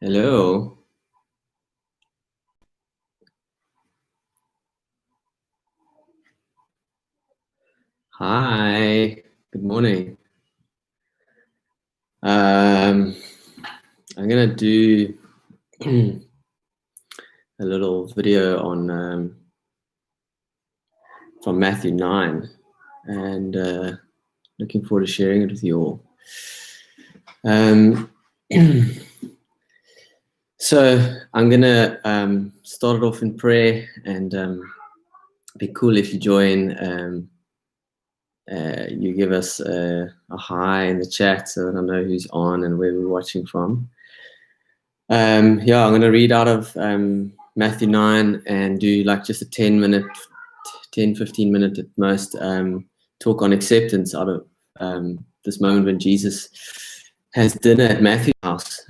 Hello. Hi. Good morning. I'm gonna do a little video on from Matthew 9, and looking forward to sharing it with you all. So I'm gonna start it off in prayer, and be cool if you join. You give us a hi in the chat so that I know who's on and where we're watching from. I'm going to read out of Matthew 9 and do like just a 10, 15 minute at most talk on acceptance out of this moment when Jesus has dinner at Matthew's house.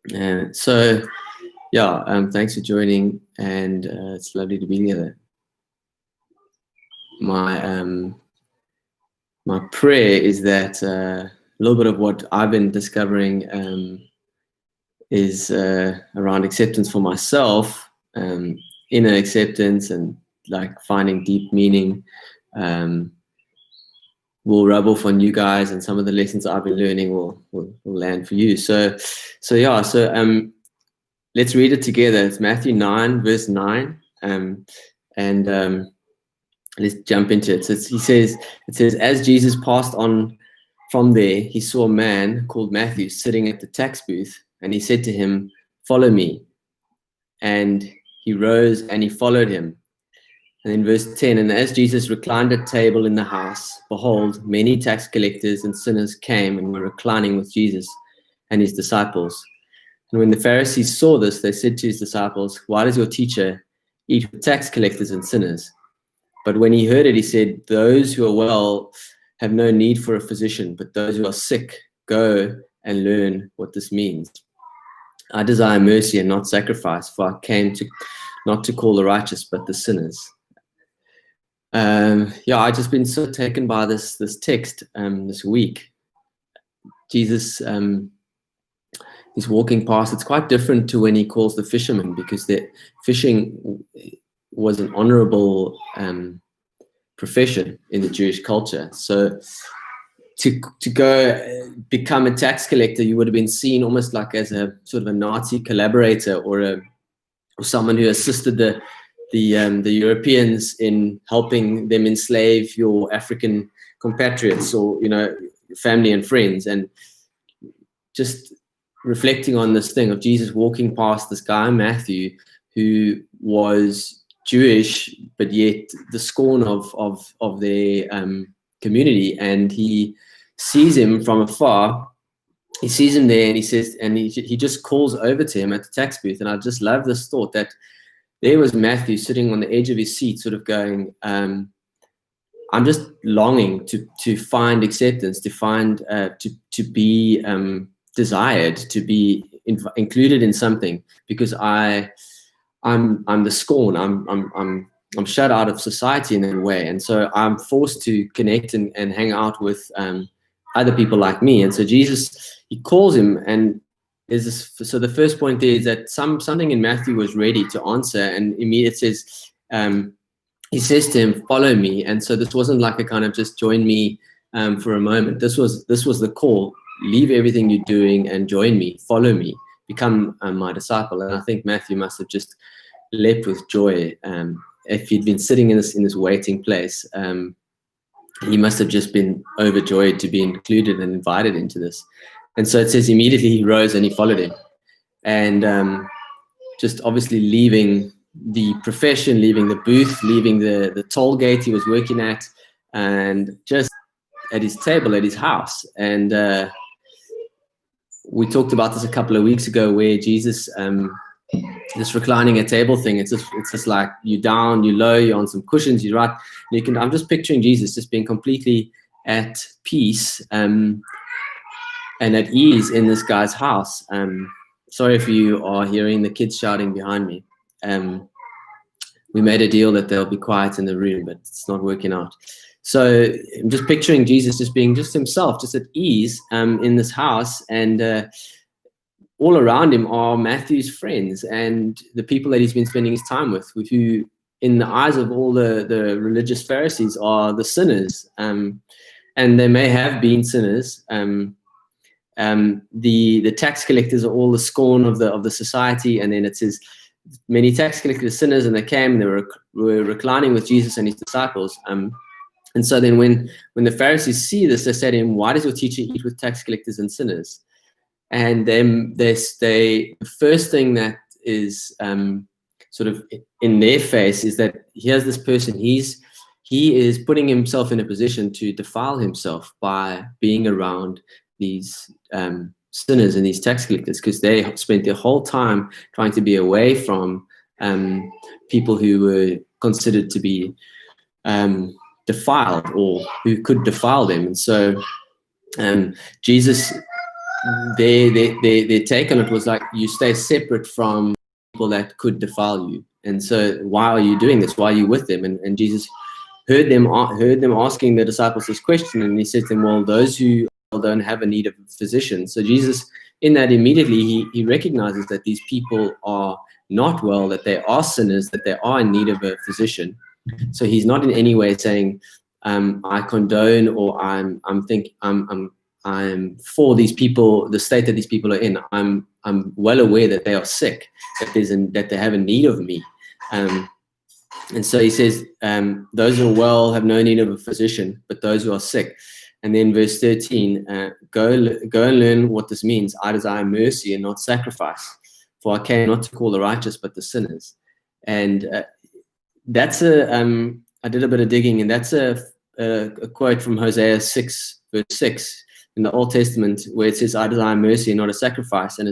Thanks for joining, and it's lovely to be together. My prayer is that a little bit of what I've been discovering is around acceptance for myself, inner acceptance, and like finding deep meaning will rub off on you guys, and some of the lessons I've been learning will land for you. So let's read it together. It's Matthew 9 verse 9, let's jump into it. So it says, as Jesus passed on from there, he saw a man called Mathew sitting at the tax booth, and he said to him, "Follow me." And he rose and he followed him. And in verse 10, and as Jesus reclined at table in the house, behold, many tax collectors and sinners came and were reclining with Jesus and his disciples. And when the Pharisees saw this, they said to his disciples, "Why does your teacher eat with tax collectors and sinners?" But when he heard it, he said, "Those who are well have no need for a physician, but those who are sick, go and learn what this means. I desire mercy and not sacrifice, for I came not to call the righteous, but the sinners." I've just been so taken by this text this week. Jesus is walking past. It's quite different to when he calls the fishermen, because the fishing was an honorable profession in the Jewish culture. So to go become a tax collector, you would have been seen almost like as a sort of a Nazi collaborator, or someone who assisted the Europeans in helping them enslave your African compatriots, or family and friends. And just reflecting on this thing of Jesus walking past this guy Matthew, who was Jewish, but yet the scorn of their community, and he sees him from afar. He sees him there, and he says, and he just calls over to him at the tax booth. And I just love this thought that there was Matthew sitting on the edge of his seat, sort of going, "I'm just longing to find acceptance, to find to be desired, to be included in something, because I'm the scorn. I'm shut out of society in that way, and so I'm forced to connect and hang out with other people like me." And so Jesus, he calls him, and there's this. So the first point there is that something in Matthew was ready to answer, and immediately it says, he says to him, "Follow me." And so this wasn't like a kind of just join me for a moment. This was the call. Leave everything you're doing and join me. Follow me. Become my disciple. And I think Matthew must have just leapt with joy. If he'd been sitting in this waiting place, he must have just been overjoyed to be included and invited into this. And so it says immediately he rose and he followed him. And just obviously leaving the profession, leaving the booth, leaving the toll gate he was working at, and just at his table at his house. And we talked about this a couple of weeks ago, where Jesus, this reclining at table thing, it's just like you're down, you're low, you're on some cushions, you're right. I'm just picturing Jesus just being completely at peace and at ease in this guy's house. Sorry if you are hearing the kids shouting behind me. We made a deal that they'll be quiet in the room, but it's not working out. So I'm just picturing Jesus just being just himself, just at ease in this house. And all around him are Matthew's friends and the people that he's been spending his time with who, in the eyes of all the religious Pharisees, are the sinners. And they may have been sinners. The tax collectors are all the scorn of the society. And then it says, many tax collectors, sinners, and they came and they were reclining with Jesus and his disciples. And so then when the Pharisees see this, they say to him, "Why does your teacher eat with tax collectors and sinners?" And then the first thing that is sort of in their face is that here's this person, he is putting himself in a position to defile himself by being around these sinners and these tax collectors, because they spent their whole time trying to be away from people who were considered to be defiled or who could defile them. And so Jesus, their take on it was like, you stay separate from people that could defile you. And so why are you doing this? Why are you with them? And Jesus heard them asking the disciples this question, and he said to them, well, those who don't have a need of a physician. So Jesus, in that, immediately he recognizes that these people are not well, that they are sinners, that they are in need of a physician. So he's not in any way saying, I condone or I'm for these people, the state that these people are in. I'm well aware that they are sick, that they have a need of me. And so he says, those who are well have no need of a physician, but those who are sick. And then verse 13, go and learn what this means. I desire mercy and not sacrifice, for I came not to call the righteous, but the sinners. And that's I did a bit of digging, and that's a quote from Hosea 6, verse 6 in the Old Testament, where it says, I desire mercy and not a sacrifice. And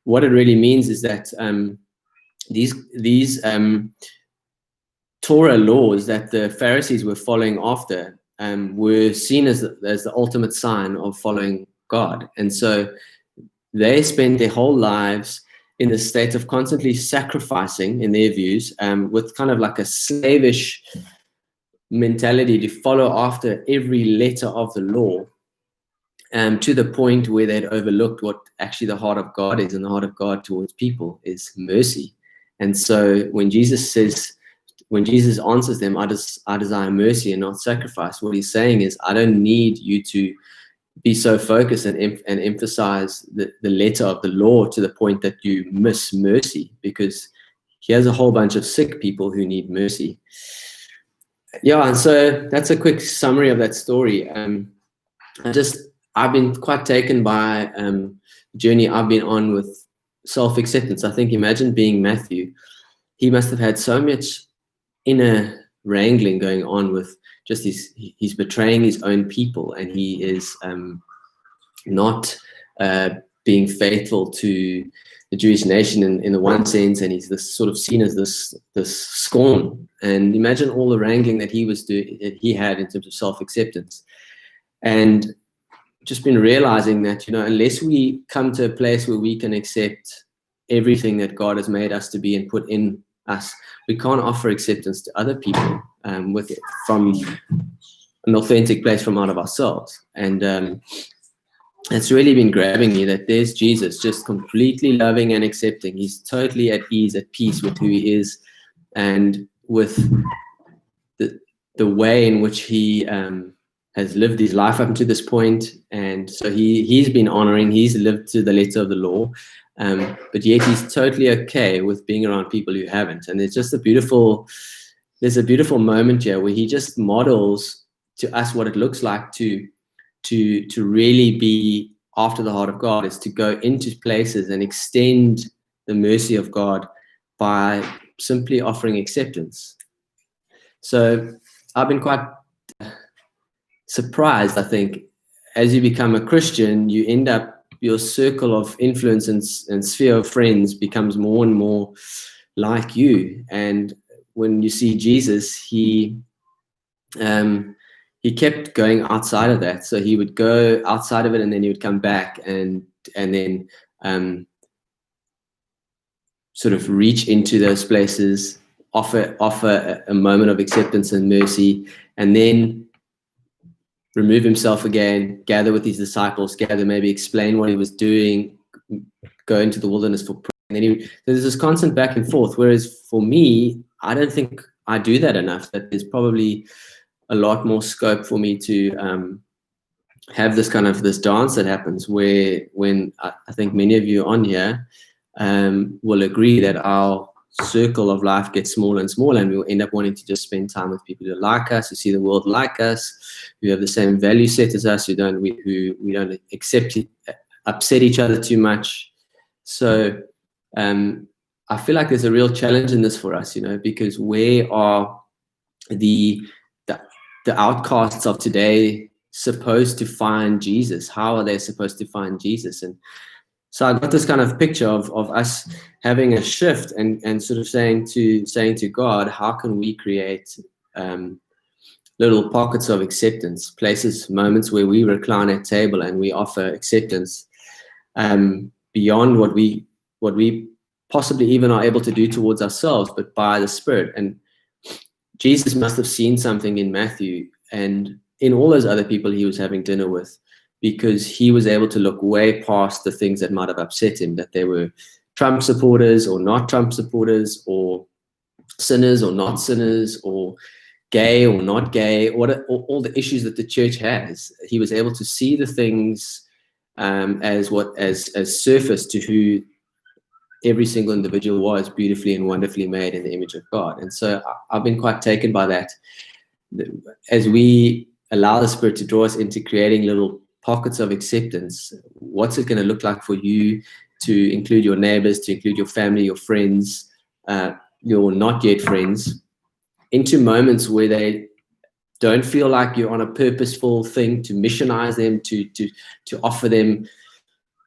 what it really means is that these Torah laws that the Pharisees were following after were seen as the ultimate sign of following God. And so they spent their whole lives in the state of constantly sacrificing, in their views, with kind of like a slavish mentality to follow after every letter of the law, to the point where they'd overlooked what actually the heart of God is, and the heart of God towards people is mercy. And so when Jesus answers them, I desire mercy and not sacrifice, what he's saying is, I don't need you to be so focused and emphasize the letter of the law to the point that you miss mercy, because here's a whole bunch of sick people who need mercy. Yeah, and so that's a quick summary of that story. I've been quite taken by the journey I've been on with self-acceptance. I think, imagine being Mathew. He must have had so much inner wrangling going on with just he's betraying his own people, and he is not being faithful to the Jewish nation in the one sense, and he's this sort of seen as this scorn. And imagine all the wrangling that he had in terms of self-acceptance, and just been realizing that, unless we come to a place where we can accept everything that God has made us to be and put in us, we can't offer acceptance to other people with it from an authentic place from out of ourselves. And it's really been grabbing me that there's Jesus just completely loving and accepting. He's totally at ease, at peace with who he is, and with the way in which he has lived his life up to this point. And so he's been honoring, he's lived to the letter of the law, but yet he's totally okay with being around people who haven't. And there's a beautiful moment here where he just models to us what it looks like to really be after the heart of God, is to go into places and extend the mercy of God by simply offering acceptance. So I've been quite surprised. I think as you become a Christian, you end up, your circle of influence and sphere of friends becomes more and more like you. And when you see Jesus, he kept going outside of that. So he would go outside of it, and then he would come back and then sort of reach into those places, offer a moment of acceptance and mercy, and then remove himself again, gather with his disciples, maybe explain what he was doing, go into the wilderness for prayer. And then so there's this constant back and forth. Whereas for me, I don't think I do that enough. That there's probably a lot more scope for me to have this kind of this dance that happens where when I think many of you on here will agree that our circle of life gets smaller and smaller, and we'll end up wanting to just spend time with people who like us, who see the world like us, who have the same value set as us, who we don't upset each other too much. So I feel like there's a real challenge in this for us, because where are the outcasts of today supposed to find Jesus? How are they supposed to find Jesus? And so I got this kind of picture of us having a shift and sort of saying to God, how can we create little pockets of acceptance, places, moments where we recline at table and we offer acceptance beyond what we possibly even are able to do towards ourselves, but by the Spirit. And Jesus must have seen something in Mathew and in all those other people he was having dinner with, because he was able to look way past the things that might have upset him, that they were Trump supporters or not Trump supporters, or sinners or not sinners, or gay or not gay, all the issues that the church has. He was able to see the things as surface to who every single individual was, beautifully and wonderfully made in the image of God. And so I've been quite taken by that. As we allow the Spirit to draw us into creating little pockets of acceptance, what's it going to look like for you to include your neighbors, to include your family, your friends, your not yet friends, into moments where they don't feel like you're on a purposeful thing to missionize them, to offer them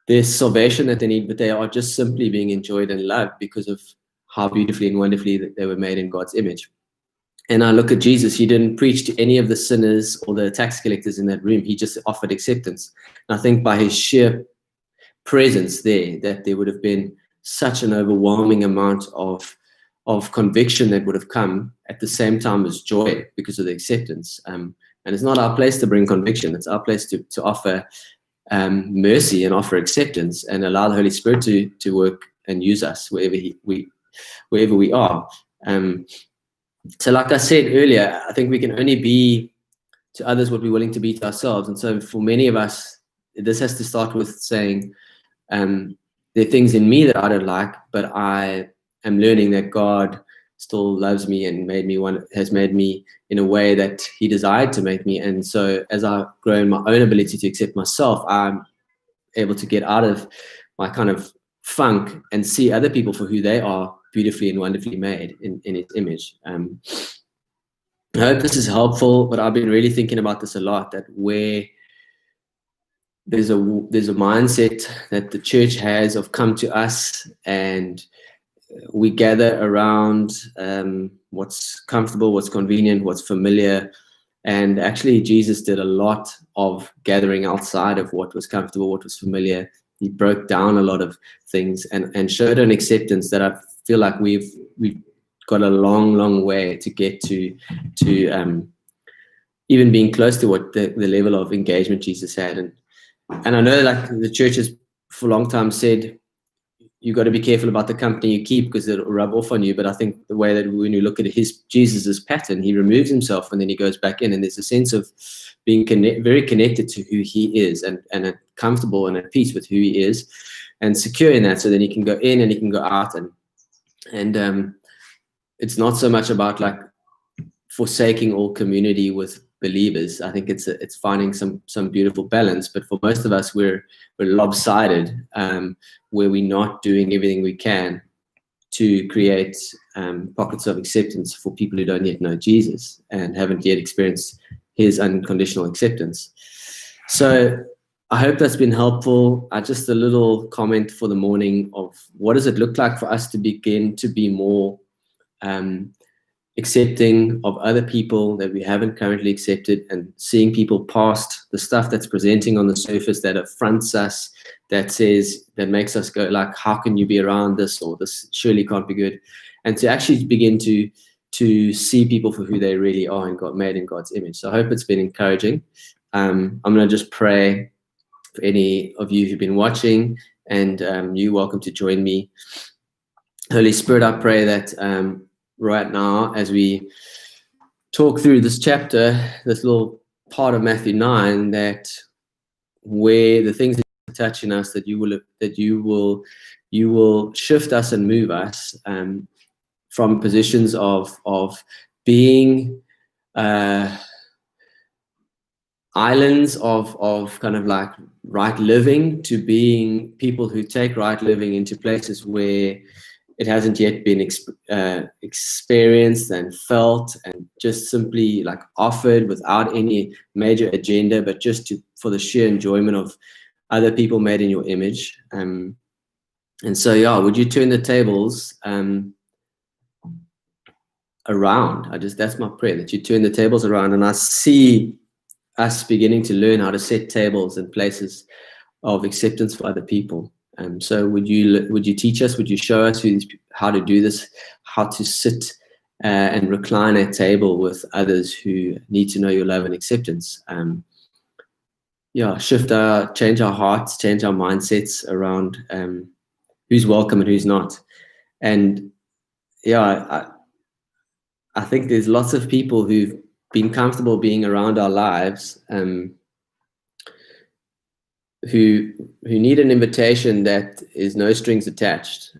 their salvation that they need, but they are just simply being enjoyed and loved because of how beautifully and wonderfully that they were made in God's image. And I look at Jesus, he didn't preach to any of the sinners or the tax collectors in that room. He just offered acceptance. And I think by his sheer presence there, that there would have been such an overwhelming amount of conviction that would have come at the same time as joy because of the acceptance. And it's not our place to bring conviction. It's our place to offer mercy and offer acceptance and allow the Holy Spirit to work and use us wherever we are. So like I said earlier, I think we can only be to others what we're willing to be to ourselves. And so for many of us, this has to start with saying, there are things in me that I don't like, but I am learning that God still loves me and has made me in a way that he desired to make me. And so as I grow in my own ability to accept myself, I'm able to get out of my kind of funk and see other people for who they are, beautifully and wonderfully made in its image. I hope this is helpful, but I've been really thinking about this a lot, that where there's a mindset that the church has of come to us and we gather around what's comfortable, what's convenient, what's familiar. And actually Jesus did a lot of gathering outside of what was comfortable, what was familiar. He broke down a lot of things and showed an acceptance that I feel like we've got a long way to get to even being close to what the level of engagement Jesus had. And I know, like, the church has for a long time said, you've got to be careful about the company you keep because it'll rub off on you. But I think the way that when you look at Jesus's pattern, he removes himself and then he goes back in, and there's a sense of being very connected to who he is and comfortable and at peace with who he is and secure in that, so then he can go in and he can go out. And it's not so much about like forsaking all community with believers. I think it's finding some beautiful balance. But for most of us, we're lopsided, where we're not doing everything we can to create pockets of acceptance for people who don't yet know Jesus and haven't yet experienced his unconditional acceptance. So I hope that's been helpful. Just a little comment for the morning of what does it look like for us to begin to be more accepting of other people that we haven't currently accepted, and seeing people past the stuff that's presenting on the surface that affronts us, that makes us go like, how can you be around this, or this surely can't be good, and to actually begin to see people for who they really are and got made in God's image. So I hope it's been encouraging. I'm going to just pray For any of you who've been watching, and you're welcome to join me. Holy Spirit, I pray that right now, as we talk through this chapter, this little part of Matthew 9, that where the things that are touching us, that you will shift us and move us from positions of being islands of kind of like right living, to being people who take right living into places where it hasn't yet been experienced and felt, and just simply like offered without any major agenda, but just for the sheer enjoyment of other people made in your image. And so, yeah, would you turn the tables around? That's my prayer, that you turn the tables around, and I see us beginning to learn how to set tables and places of acceptance for other people. So would you teach us, would you show us how to do this, how to sit and recline at table with others who need to know your love and acceptance? Change our hearts, change our mindsets around who's welcome and who's not. And I think there's lots of people who've been comfortable being around our lives, who need an invitation that is no strings attached,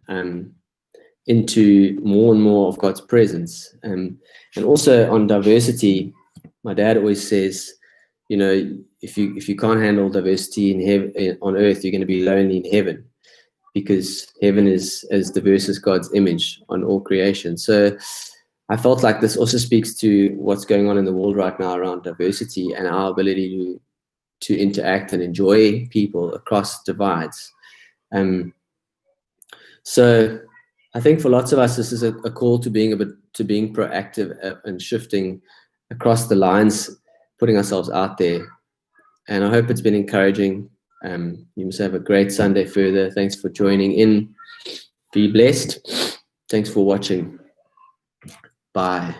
into more and more of God's presence. And also on diversity, my dad always says, if you can't handle diversity on earth, you're going to be lonely in heaven, because heaven is as diverse as God's image on all creation. So I felt like this also speaks to what's going on in the world right now around diversity and our ability to interact and enjoy people across divides. So I think for lots of us, this is a call to being proactive and shifting across the lines, putting ourselves out there. And I hope it's been encouraging. You must have a great Sunday further. Thanks for joining in. Be blessed. Thanks for watching. Bye.